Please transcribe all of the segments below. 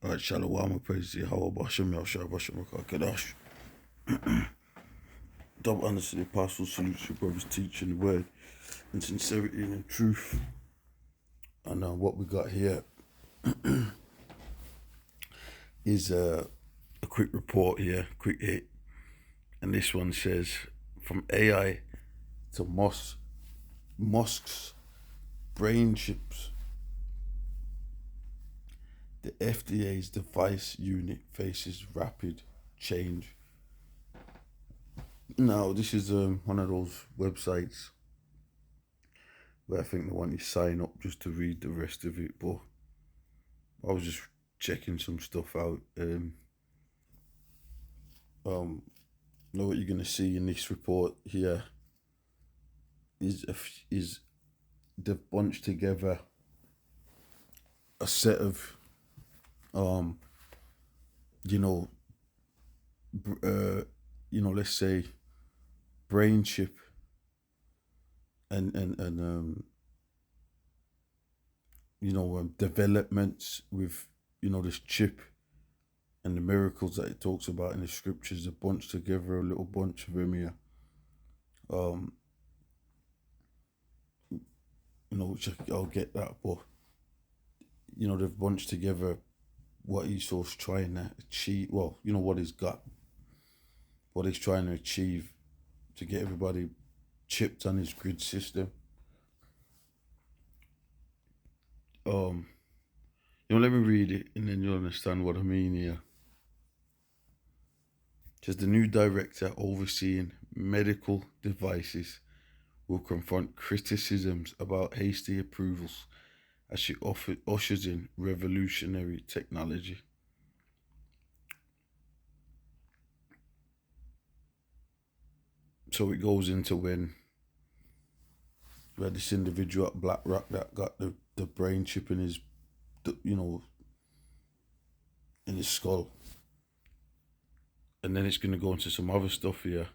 All right, Shalom, praise the Yahweh, Bashem, Yahshua, Bashem, Kadash. Double honors to the apostles, salute to your brothers teaching the word in sincerity and in truth. And what we got here is a quick report here, quick hit. And this one says, from AI to mosques, brain chips, the FDA's device unit faces rapid change. Now, this is one of those websites where I think they want you to sign up just to read the rest of it, but I was just checking some stuff out. Know what you're gonna see in this report here is they've bunched together a set of let's say brain chip and developments with this chip and the miracles that it talks about in the scriptures. A bunch together, a little bunch of them here, which I'll get that, but they've bunched together what Esau's trying to achieve. Well, what he's got, what he's trying to achieve to get everybody chipped on his grid system. Let me read it and then you'll understand what I mean here. It says the new director overseeing medical devices will confront criticisms about hasty approvals as she ushers in revolutionary technology. So it goes into when we had this individual at BlackRock that got the brain chip in his, in his skull. And then it's going to go into some other stuff here.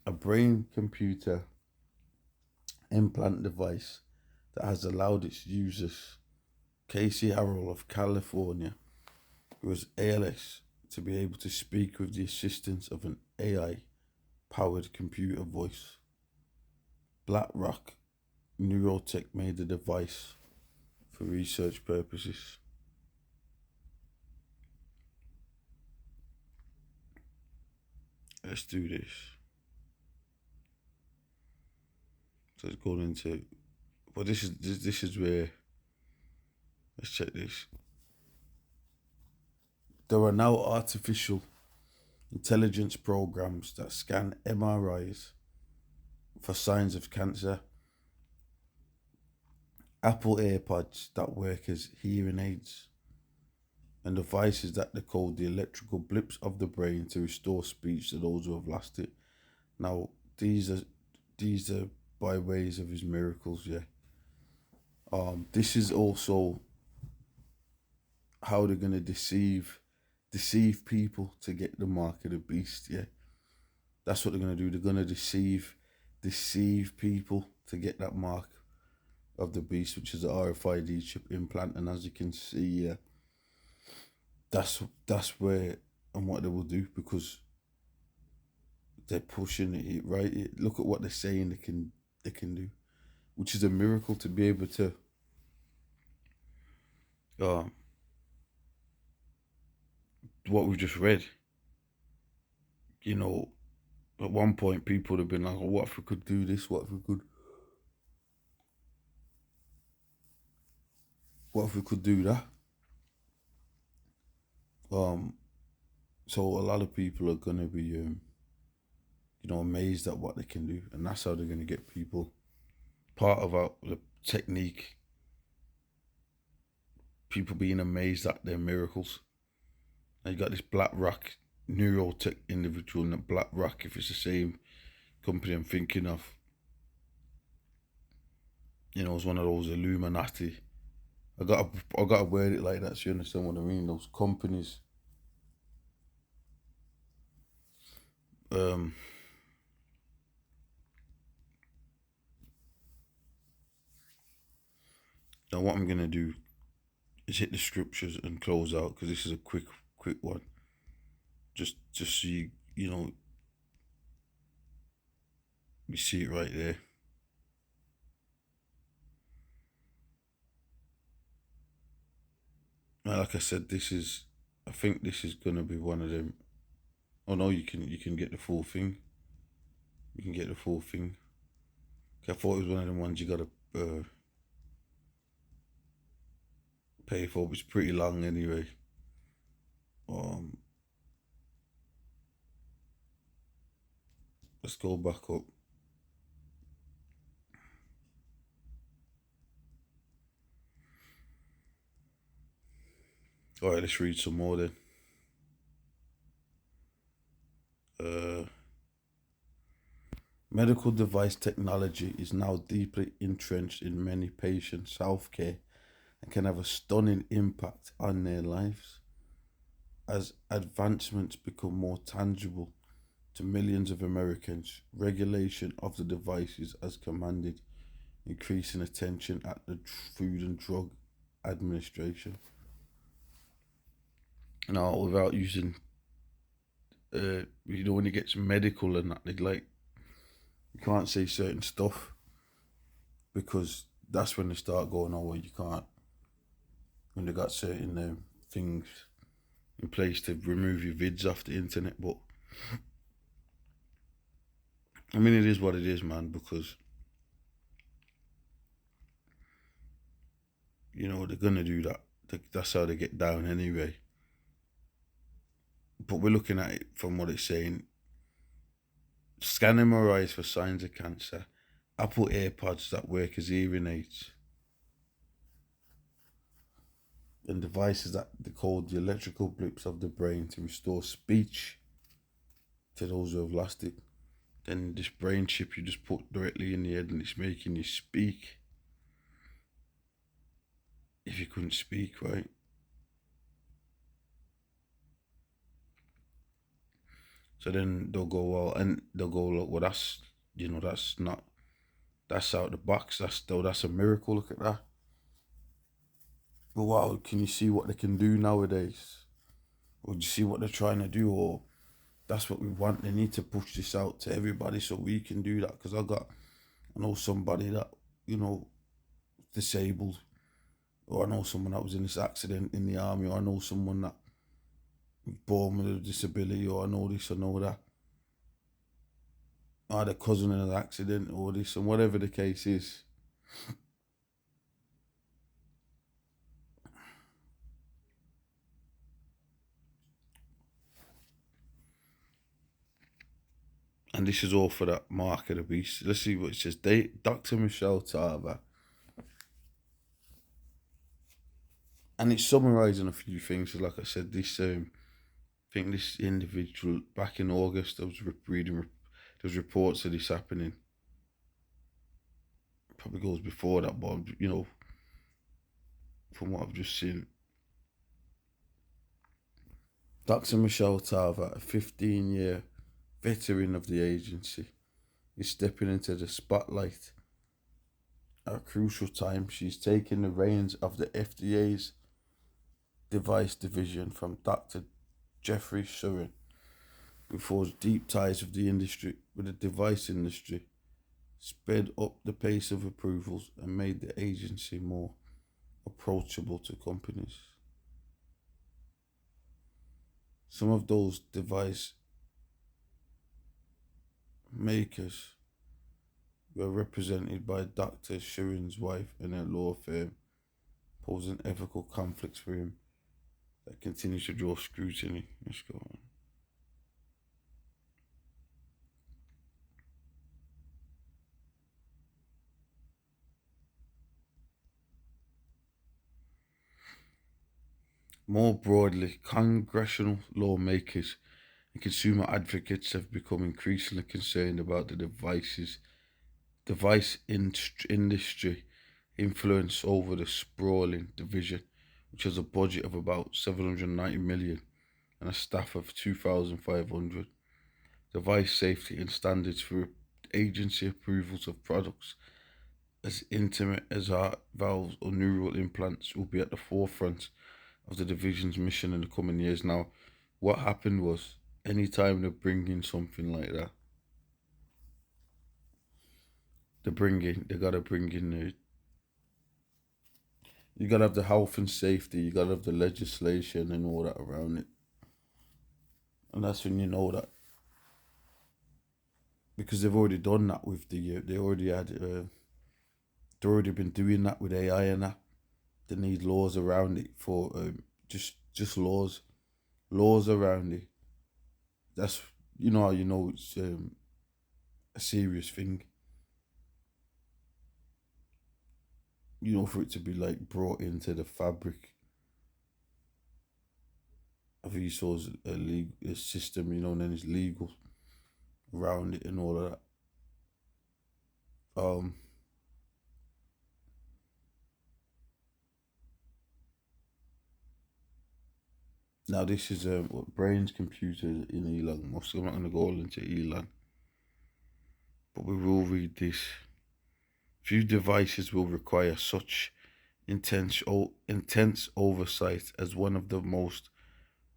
A brain computer implant device that has allowed its users, Casey Harrell of California, who has ALS, to be able to speak with the assistance of an AI-powered computer voice. BlackRock Neurotech made the device for research purposes. Let's do this. So it's going into, well, this is where, let's check this. There are now artificial intelligence programs that scan MRIs for signs of cancer, Apple AirPods that work as hearing aids, and devices that decode the electrical blips of the brain to restore speech to those who have lost it. Now, these are by ways of his miracles, yeah. This is also how they're gonna deceive people to get the mark of the beast, yeah. That's what they're gonna do. They're gonna deceive people to get that mark of the beast, which is the RFID chip implant. And as you can see, yeah, that's where and what they will do, because they're pushing it right. Look at what they're saying they can do, which is a miracle to be able to what we've just read. At one point people would have been like, oh, what if we could do this? What if we could do that? So a lot of people are gonna be amazed at what they can do, and that's how they're gonna get people. Part of the technique, people being amazed at their miracles. Now you got this BlackRock Neurotech individual, and BlackRock, if it's the same company I'm thinking of, it's one of those Illuminati. I gotta word it like that so you understand what I mean. Those companies. Now what I'm gonna do is hit the scriptures and close out, because this is a quick one. Just so you know, you see it right there. Now, like I said, I think this is gonna be one of them. Oh no, you can get the full thing. You can get the full thing. I thought it was one of them ones you gotta pay for, but it's pretty long anyway. Um, let's go back up. All right, let's read some more then. Medical device technology is now deeply entrenched in many patients' healthcare and can have a stunning impact on their lives. As advancements become more tangible to millions of Americans, regulation of the devices has commanded increasing attention at the Food and Drug Administration. Now, without using, when it gets medical and that, they like, you can't say certain stuff, because that's when they start going, oh, well, you can't, when they got certain things in place to remove your vids off the internet. But I mean, it is what it is, man, because they're gonna do that. That's how they get down anyway. But we're looking at it from what it's saying. Scan MRIs for signs of cancer. Apple AirPods that work as hearing aids. And devices that decode the electrical blips of the brain to restore speech to those who have lost it. Then this brain chip you just put directly in the head, and it's making you speak. If you couldn't speak, right? So then they'll go, well, and they'll go, look, well, that's out the box. That's a miracle. Look at that. But wow, can you see what they can do nowadays? Or do you see what they're trying to do? Or that's what we want. They need to push this out to everybody so we can do that. Because I know somebody that, disabled, or I know someone that was in this accident in the army, or I know someone that was born with a disability, or I know this, I know that. I had a cousin in an accident, or this, and whatever the case is. And this is all for that mark of the beast. Let's see what it says. Dr. Michelle Tarver. And it's summarising a few things. Like I said, I think this individual, back in August, I was reading, there's reports of this happening. Probably goes before that, but, from what I've just seen. Dr. Michelle Tarver, a 15-year veteran of the agency, is stepping into the spotlight at a crucial time. She's taking the reins of the FDA's device division from Dr. Jeffrey Surin, who forged deep ties with the device industry, sped up the pace of approvals, and made the agency more approachable to companies. Some of those device makers were represented by Dr. Surin's wife and her law firm, posing ethical conflicts for him that continues to draw scrutiny. Let's go on. More broadly, congressional lawmakers and consumer advocates have become increasingly concerned about the device industry influence over the sprawling division, which has a budget of about 790 million and a staff of 2,500. Device safety and standards for agency approvals of products as intimate as heart valves or neural implants will be at the forefront of the division's mission in the coming years. Now, what happened was, anytime they bring in something like that, they gotta bring in the, you gotta have the health and safety, you gotta have the legislation and all that around it. And that's when you know that, because they've already done that with they already had, they've already been doing that with AI and that. They need laws around it for just laws around it. That's, you know how you know it's a serious thing. You know, for it to be like brought into the fabric of Esau's legal system, you know, and then it's legal around it and all of that. Um, Now this is what brains, computers in Elon Musk. I'm not going to go all into Elon, but we will read this. Few devices will require such intense oversight as one of the most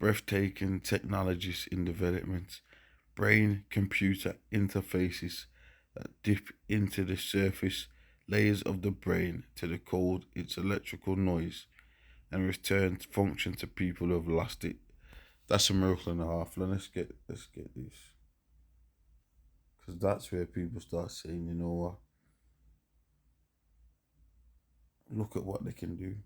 breathtaking technologies in development: brain computer interfaces that dip into the surface layers of the brain to decode its electrical noise and return function to people who have lost it. That's a miracle and a half. Let's get this, because that's where people start saying, you know what? Look at what they can do.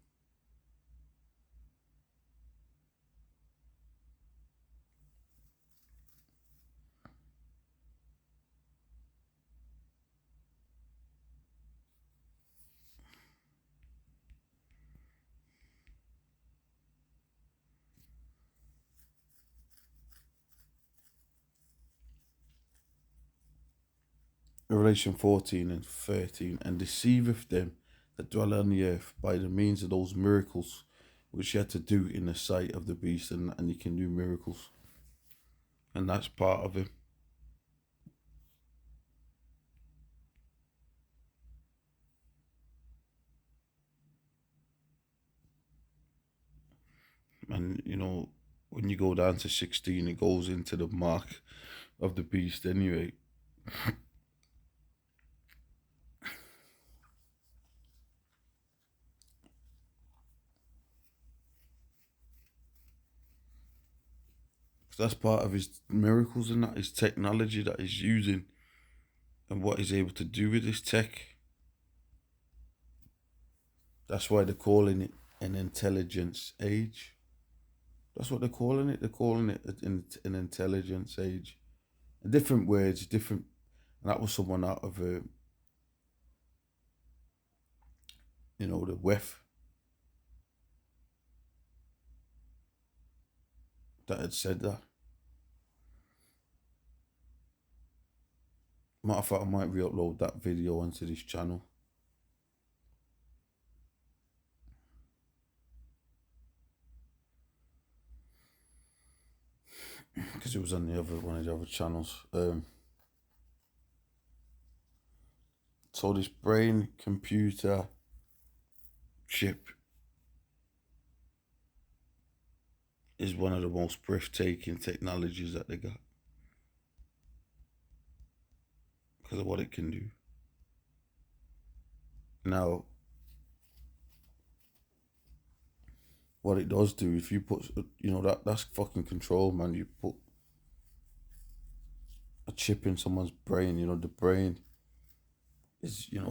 Revelation 14 and 13, and deceiveth them that dwell on the earth by the means of those miracles which you had to do in the sight of the beast, and you can do miracles. And that's part of it. And you know, when you go down to 16, it goes into the mark of the beast anyway. So that's part of his miracles, and that his technology that he's using and what he's able to do with his tech. That's why they're calling it an intelligence age. That's what they're calling it. They're calling it an intelligence age. And different words, different. And that was someone out of, the WEF that had said that. Matter of fact, I might re-upload that video onto this channel. Because it was on the other one of the other channels. So this brain computer chip is one of the most breathtaking technologies that they got, because of what it can do. Now, what it does do, if you put, that's fucking control, man. You put a chip in someone's brain, the brain is, your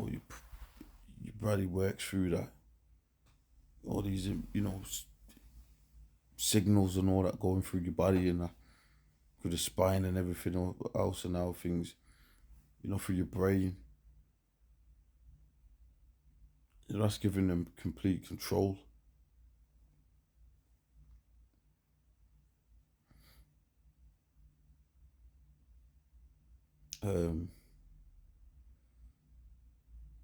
body works through that. All these, signals and all that going through your body and that, through the spine and everything else, and how things, through your brain. That's giving them complete control. Um,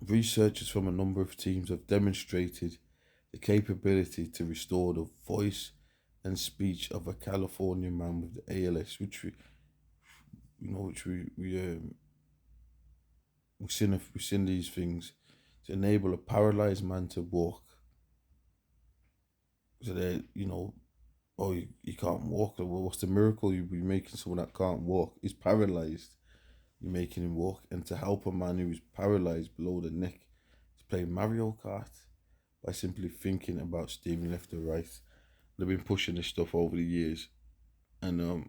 Researchers from a number of teams have demonstrated the capability to restore the voice and speech of a California man with the ALS, which we've seen these things. to enable a paralyzed man to walk. So that, oh, you can't walk. Well, what's the miracle? You'll be making someone that can't walk, is paralyzed, you're making him walk. And to help a man who is paralyzed below the neck to play Mario Kart by simply thinking about steering left or right. They've been pushing this stuff over the years. And they're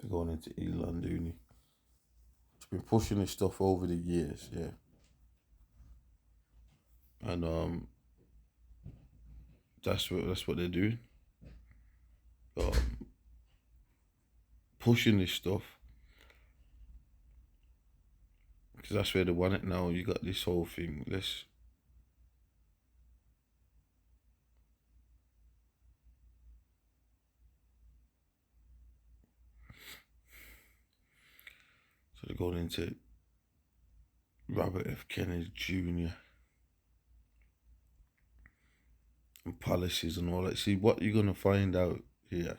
going into Elon Dooney. It's been pushing this stuff over the years, yeah. And that's what they're doing. Pushing this stuff. Because that's where they want it now. You got this whole thing. So they're going into Robert F. Kennedy Jr. and policies and all that. See, what you're going to find out here,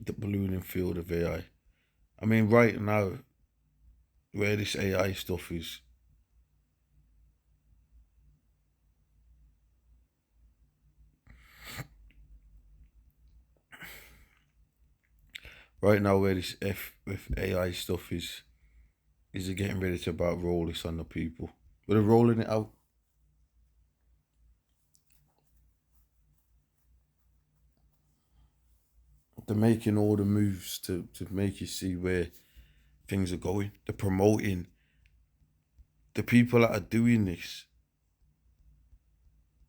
the ballooning field of AI. I mean, right now, where this AI stuff is, right now where this with AI stuff is it getting ready to about roll this on the people. But they're rolling it out. They're making all the moves to make you see where things are going. They're promoting the people that are doing this.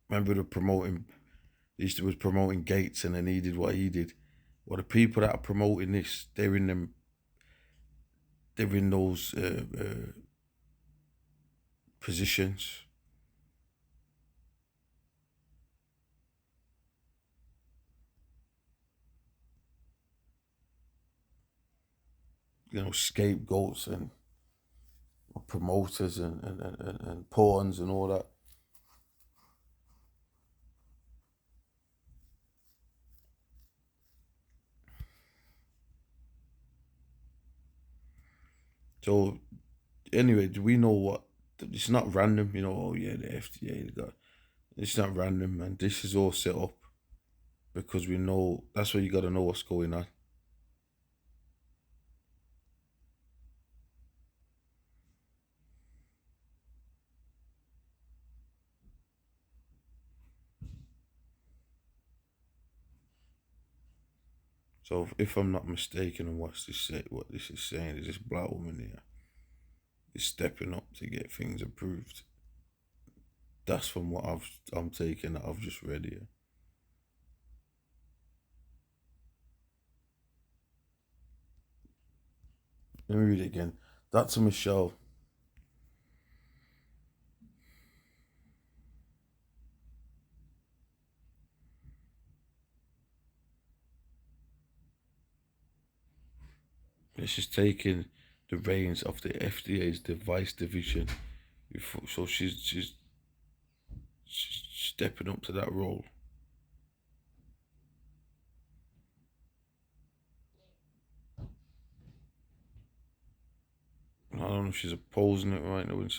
Remember they was promoting Gates and then he did what he did. Well, the people that are promoting this, they're in those positions. Scapegoats and promoters and pawns and all that. So anyway, do we know what? It's not random, oh yeah, the FDA, it's not random, man. This is all set up because we know, that's where you got to know what's going on. So if I'm not mistaken on what this is saying, is this black woman here is stepping up to get things approved. That's from what I'm taking that I've just read here. Let me read it again. Dr. Michelle she's taking the reins of the FDA's device division. So she's stepping up to that role. I don't know if she's opposing it right now, or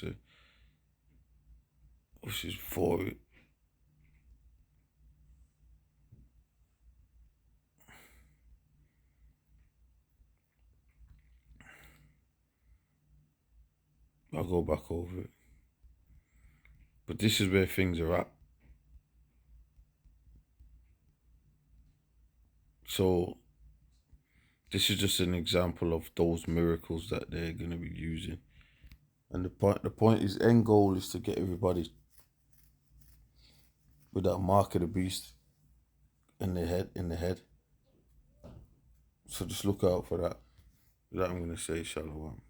she's for it. I'll go back over it. But this is where things are at. So this is just an example of those miracles that they're going to be using. And the point is, end goal is to get everybody with that mark of the beast in the head. So just look out for that. That I'm going to say, Shalom.